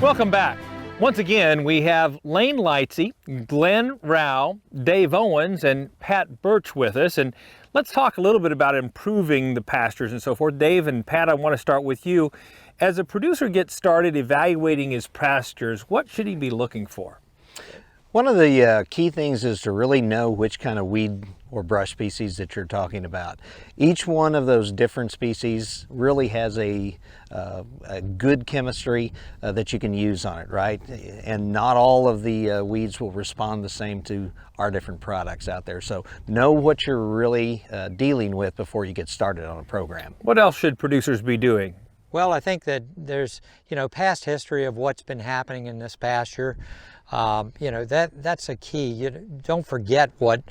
Welcome back. Once again, we have Lane Lightsey, Glenn Rao, Dave Owens, and Pat Birch with us. And let's talk a little bit about improving the pastures and so forth. Dave and Pat, I want to start with you. As a producer gets started evaluating his pastures, what should he be looking for? One of the key things is to really know which kind of weed or brush species that you're talking about. Each one of those different species really has a good chemistry that you can use on it, right? And not all of the weeds will respond the same to our different products out there. So know what you're really dealing with before you get started on a program. What else should producers be doing? Well, I think that there's, past history of what's been happening in this pasture. That's a key. You don't forget what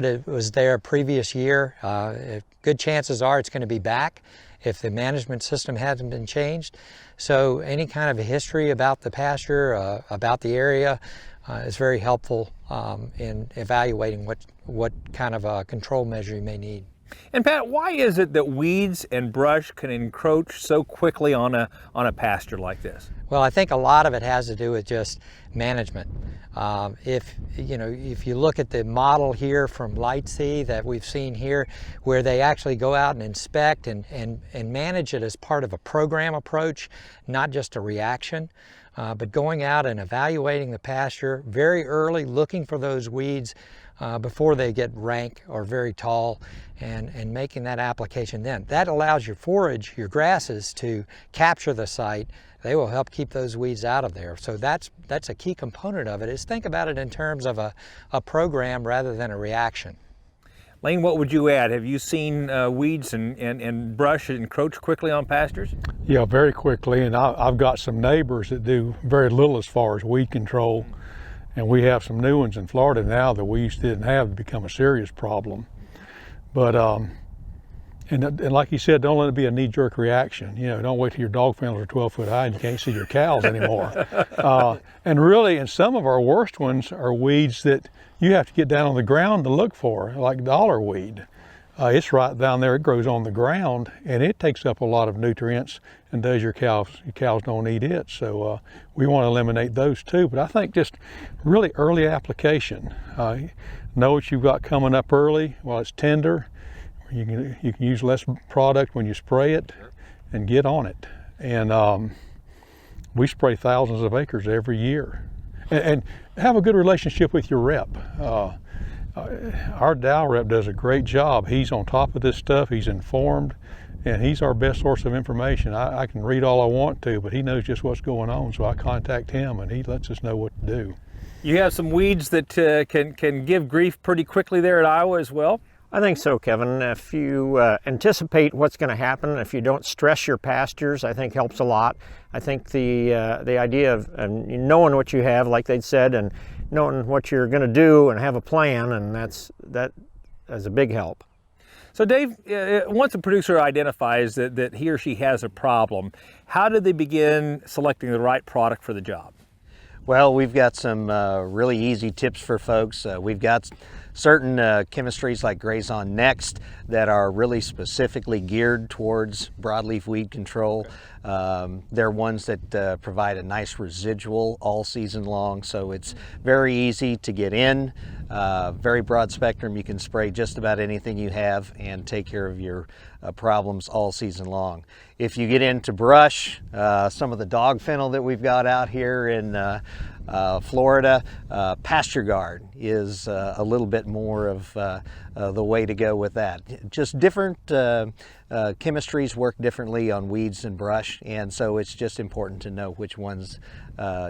it was there previous year. Good chances are it's going to be back if the management system hasn't been changed. So any kind of a history about the pasture, about the area, is very helpful in evaluating what kind of a control measure you may need. And Pat, why is it that weeds and brush can encroach so quickly on a pasture like this? Well, I think a lot of it has to do with just management. If you look at the model here from Lightsey that we've seen here, where they actually go out and inspect and manage it as part of a program approach, not just a reaction, but going out and evaluating the pasture very early, looking for those weeds before they get rank or very tall, and making that application then. That allows your forage, your grasses, to capture the site. They will help keep those weeds out of there. So that's a key component of it, is think about it in terms of a program rather than a reaction. Lane, what would you add? Have you seen weeds and brush encroach quickly on pastures? Yeah, very quickly, and I've got some neighbors that do very little as far as weed control, and we have some new ones in Florida now that we used to didn't have become a serious problem. But and like you said, don't let it be a knee-jerk reaction. Don't wait till your dog fennels are 12 foot high and you can't see your cows anymore. And really, and some of our worst ones are weeds that you have to get down on the ground to look for, like dollar weed. It's right down there, it grows on the ground, and it takes up a lot of nutrients and does your cows don't eat it. So we want to eliminate those too. But I think just really early application. Know what you've got coming up early while it's tender. You can use less product when you spray it and get on it. And we spray thousands of acres every year. And have a good relationship with your rep. Our Dow rep does a great job. He's on top of this stuff, he's informed, and he's our best source of information. I can read all I want to, but he knows just what's going on, so I contact him and he lets us know what to do. You have some weeds that can give grief pretty quickly there at Iowa as well? I think so, Kevin. If you anticipate what's going to happen, if you don't stress your pastures, I think helps a lot. I think the idea of knowing what you have, like they said, and knowing what you're going to do and have a plan, and that is a big help. So Dave, once a producer identifies that he or she has a problem, how do they begin selecting the right product for the job? Well, we've got some really easy tips for folks. We've got certain chemistries like Grazon Next that are really specifically geared towards broadleaf weed control. They're ones that provide a nice residual all season long, so it's very easy to get in, very broad spectrum. You can spray just about anything you have and take care of your problems all season long. If you get into brush, some of the dog fennel that we've got out here in Florida, Pasture Guard is a little bit more of the way to go with that. Just different chemistries work differently on weeds and brush, and so it's just important to know which ones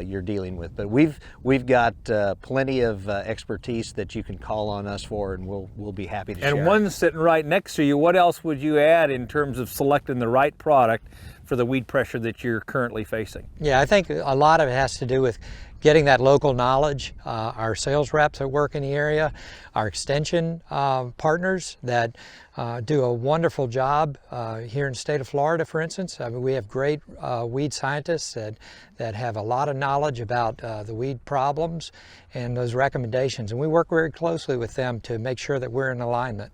you're dealing with. But we've got plenty of expertise that you can call on us for, and we'll be happy to share. And one sitting right next to you, what else would you add in terms of selecting the right product for the weed pressure that you're currently facing? Yeah, I think a lot of it has to do with getting that local knowledge. Our sales reps that work in the area, our extension partners that do a wonderful job here in the state of Florida, for instance. I mean, we have great weed scientists that have a lot of knowledge about the weed problems and those recommendations, and we work very closely with them to make sure that we're in alignment.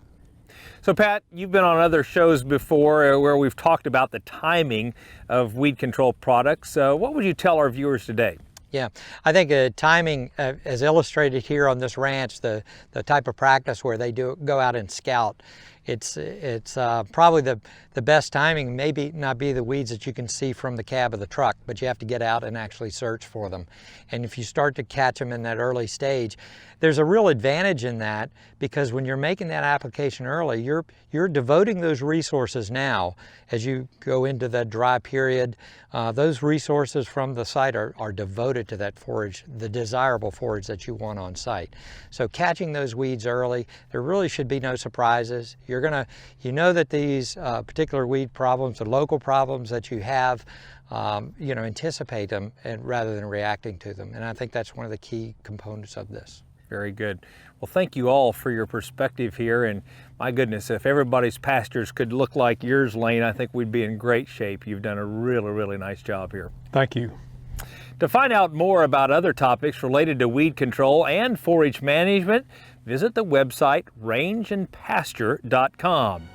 So Pat, you've been on other shows before where we've talked about the timing of weed control products. What would you tell our viewers today? Yeah, I think timing, as illustrated here on this ranch, the type of practice where they go out and scout, it's probably the best timing. Maybe not be the weeds that you can see from the cab of the truck, but you have to get out and actually search for them. And if you start to catch them in that early stage, there's a real advantage in that, because when you're making that application early, you're devoting those resources now as you go into that dry period. Those resources from the site are devoted to that forage, the desirable forage that you want on site. So catching those weeds early, there really should be no surprises. You know that these particular weed problems, the local problems that you have, anticipate them rather than reacting to them. And I think that's one of the key components of this. Very good. Well, thank you all for your perspective here. And my goodness, if everybody's pastures could look like yours, Lane, I think we'd be in great shape. You've done a really, really nice job here. Thank you. To find out more about other topics related to weed control and forage management, visit the website rangeandpasture.com.